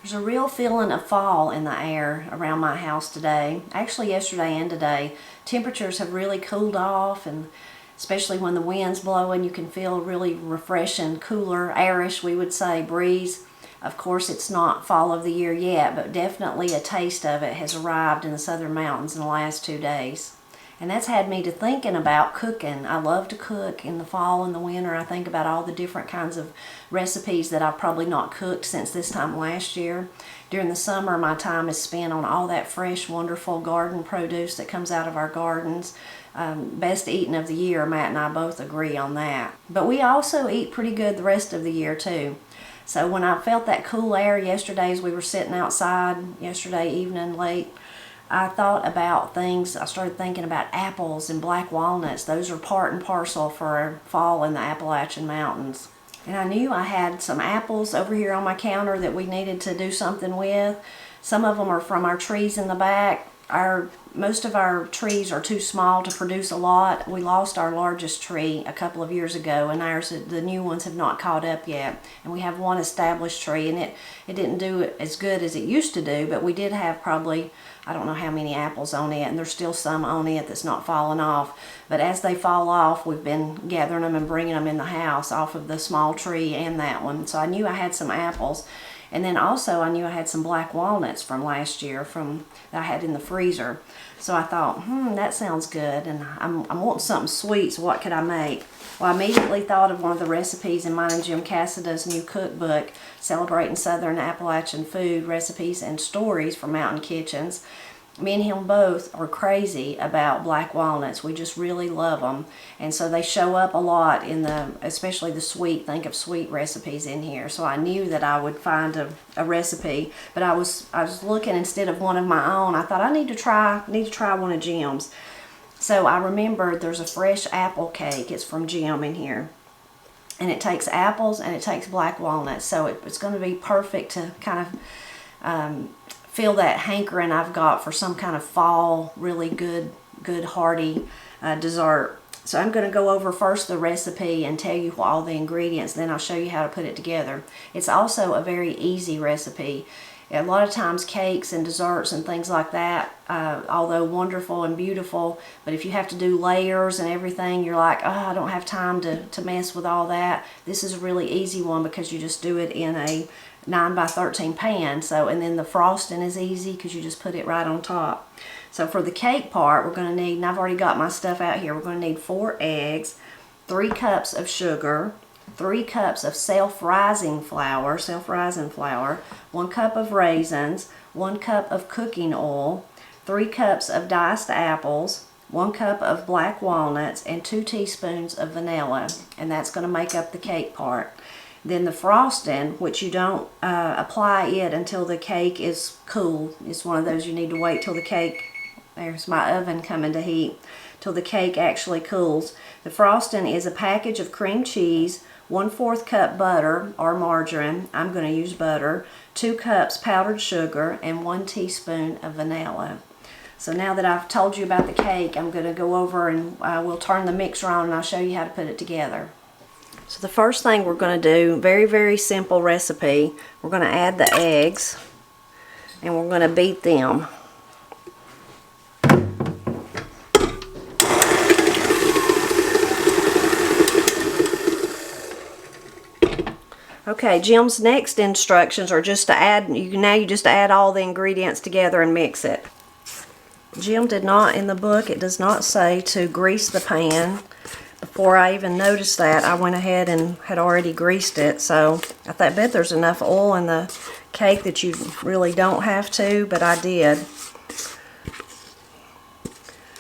There's a real feeling of fall in the air around my house today. Actually, yesterday and today, temperatures have really cooled off, and especially when the wind's blowing, you can feel a really refreshing, cooler, airish, we would say, breeze. Of course, it's not fall of the year yet, but definitely a taste of it has arrived in the southern mountains in the last 2 days. And that's had me to thinking about cooking. I love to cook in the fall and the winter. I think about all the different kinds of recipes that I've probably not cooked since this time last year. During the summer, my time is spent on all that fresh, wonderful garden produce that comes out of our gardens. Best eating of the year, Matt and I both agree on that. But we also eat pretty good the rest of the year too. So when I felt that cool air yesterday as we were sitting outside yesterday evening late, I thought about things. I started thinking about apples and black walnuts. Those are part and parcel for fall in the Appalachian Mountains. And I knew I had some apples over here on my counter that we needed to do something with. Some of them are from our trees in the back. Most of our trees are too small to produce a lot. We lost our largest tree a couple of years ago, and the new ones have not caught up yet. And we have one established tree, and it didn't do it as good as it used to do, but we did have probably, I don't know how many apples on it, and there's still some on it that's not fallen off. But as they fall off, we've been gathering them and bringing them in the house off of the small tree and that one. So I knew I had some apples. And then also I knew I had some black walnuts from last year that I had in the freezer. So I thought, that sounds good, and I'm wanting something sweet, so what could I make? Well, I immediately thought of one of the recipes in mine and Jim Cassada's new cookbook, Celebrating Southern Appalachian Food, Recipes, and Stories from Mountain Kitchens. Me and him both are crazy about black walnuts. We just really love them. And so they show up a lot in especially the sweet, think of sweet recipes in here. So I knew that I would find a recipe, but I was looking instead of one of my own. I thought I need to try one of Jim's. So I remembered there's a fresh apple cake. It's from Jim in here. And it takes apples and it takes black walnuts. So it's going to be perfect to kind of feel that hankering I've got for some kind of fall, really good hearty dessert. So I'm going to go over first the recipe and tell you all the ingredients, then I'll show you how to put it together. It's also a very easy recipe. A lot of times cakes and desserts and things like that, although wonderful and beautiful, but if you have to do layers and everything, you're like, oh, I don't have time to mess with all that. This is a really easy one because you just do it in a 9 by 13 pan. So, and then the frosting is easy because you just put it right on top. So for the cake part, we're going to need, and I've already got my stuff out here, we're going to need 4 eggs, 3 cups of sugar, 3 cups of self-rising flour, 1 cup of raisins, 1 cup of cooking oil, 3 cups of diced apples, 1 cup of black walnuts, and 2 teaspoons of vanilla. And that's going to make up the cake part. Then the frosting, which you don't apply it until the cake is cool. It's one of those you need to wait till the cake, there's my oven coming to heat, till the cake actually cools. The frosting is a package of cream cheese, 1/4 cup butter or margarine, I'm going to use butter, 2 cups powdered sugar, and 1 teaspoon of vanilla. So now that I've told you about the cake, I'm going to go over and we'll turn the mixer on and I'll show you how to put it together. So the first thing we're going to do, very, very simple recipe, we're going to add the eggs and we're going to beat them. Okay, Jim's next instructions are just to add, you just add all the ingredients together and mix it. Jim did not, in the book, it does not say to grease the pan. Before I even noticed that, I went ahead and had already greased it. So I bet there's enough oil in the cake that you really don't have to, but I did.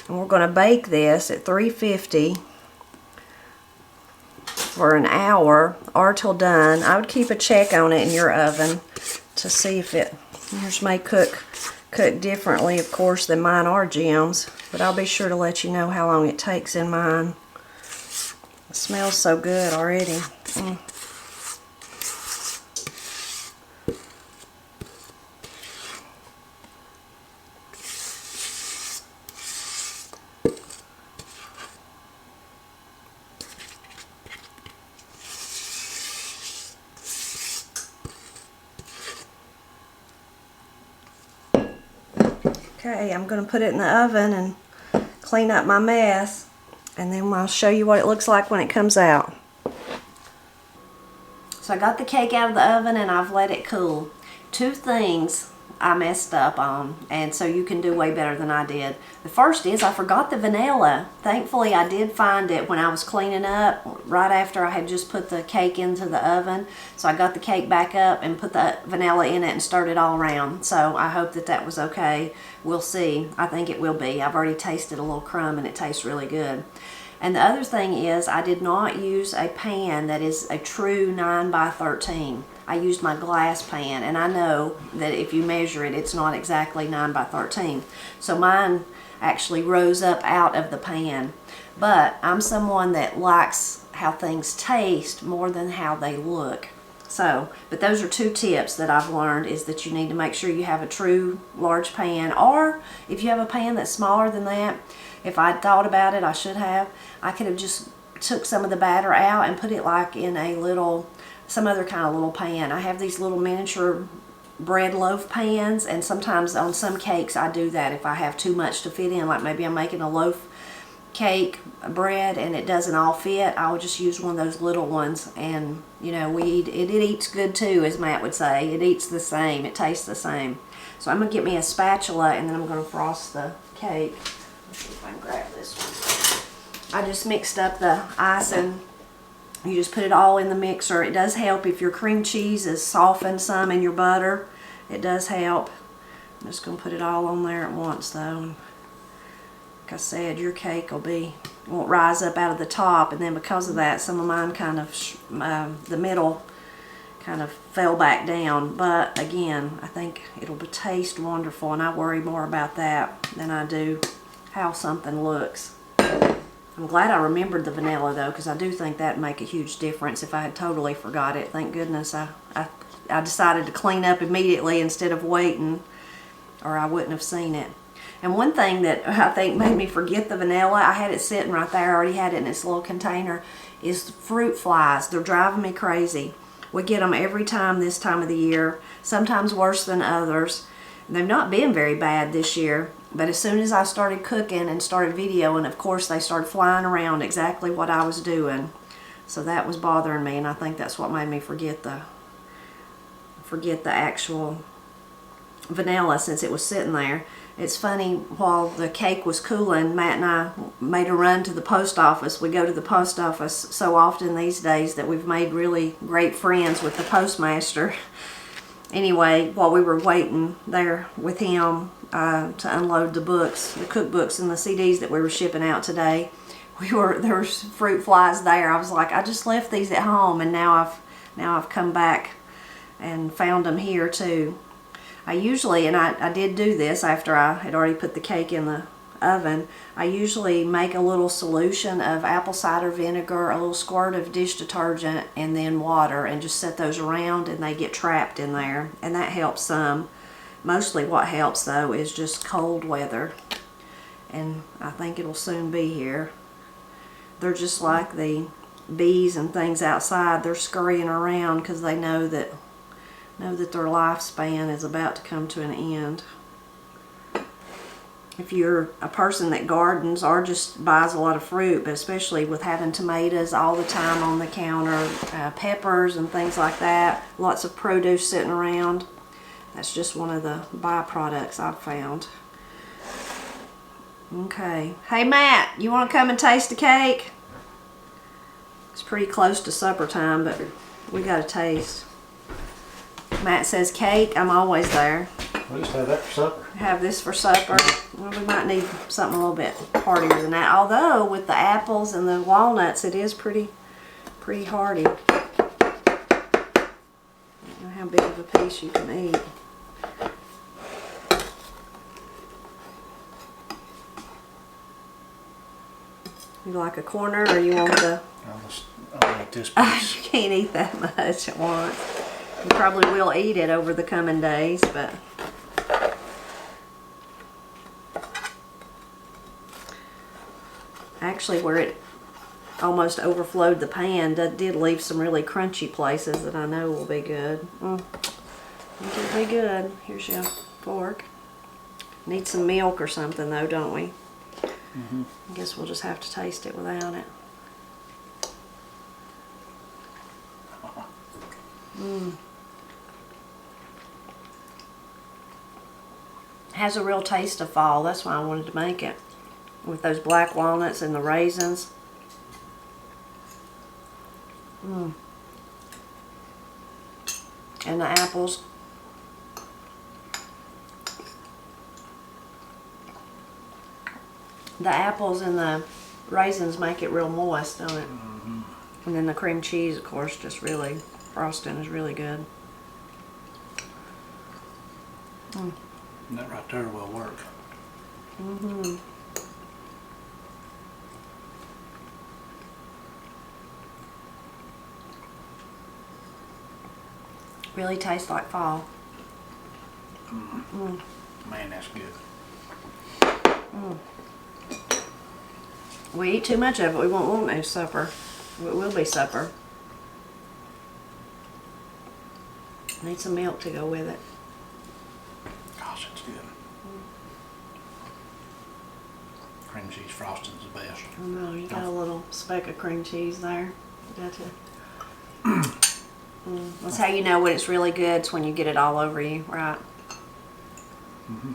And we're going to bake this at 350 for an hour or till done. I would keep a check on it in your oven to see if yours may cook differently, of course, than mine or Jim's, but I'll be sure to let you know how long it takes in mine. It smells so good already. Okay, I'm going to put it in the oven and clean up my mess, and then I'll show you what it looks like when it comes out. So I got the cake out of the oven and I've let it cool. Two things I messed up on, and so you can do way better than I did. The first is I forgot the vanilla. Thankfully I did find it when I was cleaning up right after I had just put the cake into the oven. So I got the cake back up and put the vanilla in it and stirred it all around. So I hope that that was okay. We'll see. I think it will be. I've already tasted a little crumb and it tastes really good. And the other thing is I did not use a pan that is a true 9 by 13. I used my glass pan, and I know that if you measure it, it's not exactly 9 by 13. So mine actually rose up out of the pan. But I'm someone that likes how things taste more than how they look. So, but those are two tips that I've learned, is that you need to make sure you have a true large pan, or if you have a pan that's smaller than that, if I'd thought about it, I should have, I could have just took some of the batter out and put it like in a little, some other kind of little pan. I have these little miniature bread loaf pans, and sometimes on some cakes I do that if I have too much to fit in, like maybe I'm making a loaf cake bread and it doesn't all fit. I would just use one of those little ones, and you know, it eats good too, as Matt would say. It eats the same, it tastes the same. So I'm gonna get me a spatula and then I'm gonna frost the cake. Let's see if I can grab this one. I just mixed up the icing. You just put it all in the mixer. It does help if your cream cheese is softened some in your butter. It does help. I'm just gonna put it all on there at once though. Like I said, your cake won't rise up out of the top, and then because of that, some of mine kind of, the middle kind of fell back down. But again, I think it'll taste wonderful, and I worry more about that than I do how something looks. I'm glad I remembered the vanilla though, because I do think that'd make a huge difference. If I had totally forgot it, thank goodness I decided to clean up immediately instead of waiting, or I wouldn't have seen it. And one thing that I think made me forget the vanilla, I had it sitting right there, I already had it in this little container, is fruit flies. They're driving me crazy. We get them every time this time of the year, sometimes worse than others. They've not been very bad this year, but as soon as I started cooking and started videoing, of course they started flying around exactly what I was doing. So that was bothering me, and I think that's what made me forget the actual vanilla, since it was sitting there. It's funny, while the cake was cooling, Matt and I made a run to the post office. We go to the post office so often these days that we've made really great friends with the postmaster. Anyway, while we were waiting there with him to unload the books, the cookbooks and the CDs that we were shipping out today, there were fruit flies there. I was like, I just left these at home, and now I've come back and found them here too. I usually, and I did do this after I had already put the cake in the oven, I usually make a little solution of apple cider vinegar, a little squirt of dish detergent, and then water, and just set those around, and they get trapped in there, and that helps some. Mostly what helps though is just cold weather, and I think it'll soon be here. They're just like the bees and things outside. They're scurrying around because they know that their lifespan is about to come to an end. If you're a person that gardens or just buys a lot of fruit, but especially with having tomatoes all the time on the counter, peppers and things like that, lots of produce sitting around, that's just one of the byproducts I've found. Okay. Hey Matt, you want to come and taste the cake? It's pretty close to supper time, but we got to taste. Matt says cake, I'm always there. We'll just have that for supper. Have this for supper. Well, we might need something a little bit heartier than that. Although with the apples and the walnuts, it is pretty hearty. I don't know how big of a piece you can eat. You like a corner, or you want the... I'll eat this piece. You can't eat that much at once. You probably will eat it over the coming days, but... Actually, where it almost overflowed the pan, did leave some really crunchy places that I know will be good. I think it'll be good. Here's your fork. Need some milk or something though, don't we? Mm-hmm. I guess we'll just have to taste it without it. Has a real taste of fall. That's why I wanted to make it. With those black walnuts and the raisins. And the apples. The apples and the raisins make it real moist, don't it? Mm-hmm. And then the cream cheese, of course, just really, frosting is really good. And that right there will work. Mm-hmm. Really tastes like fall. Man, that's good. We eat too much of it, we won't want no supper. It will be supper. Need some milk to go with it. Gosh, it's good. Cream cheese frosting's the best. I know, you got a little speck of cream cheese there. You got to. That's how you know when it's really good. It's when you get it all over you, right? Mm-hmm.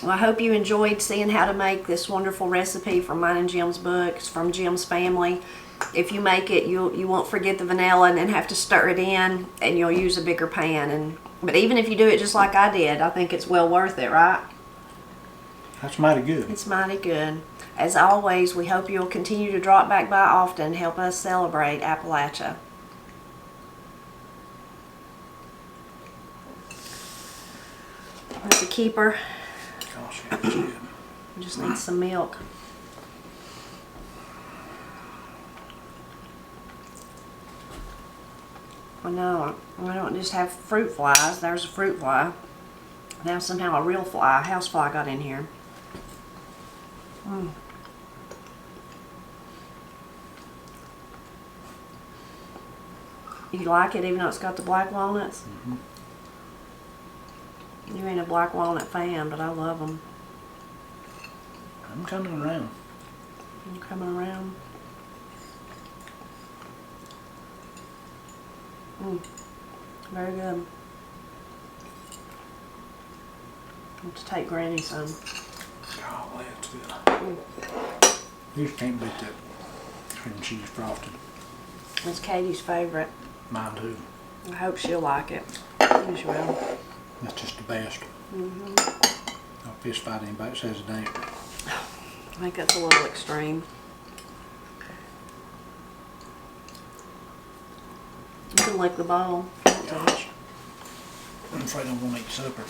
Well, I hope you enjoyed seeing how to make this wonderful recipe from mine and Jim's book. It's from Jim's family. If you make it, you won't forget the vanilla and then have to stir it in, and you'll use a bigger pan. But even if you do it just like I did, I think it's well worth it, right? That's mighty good. It's mighty good. As always, we hope you'll continue to drop back by often and help us celebrate Appalachia. That's a keeper. Gosh, yeah, it's good. We just need some milk. I know, we don't just have fruit flies. There's a fruit fly. Now somehow a real fly, a house fly, got in here. You like it even though it's got the black walnuts? Mm-hmm. You ain't a black walnut fan, but I love them. I'm coming around. I'm coming around. Very good. I'll have to take Granny some. Golly, that's good. You just can't beat that cream cheese frosting. It's Katie's favorite. Mine too. I hope she'll like it. As well. That's just the best. I'll fist fight anybody that says it ain't. I think that's a little extreme. You can lick the bowl. Gosh. I'm afraid I won't eat supper.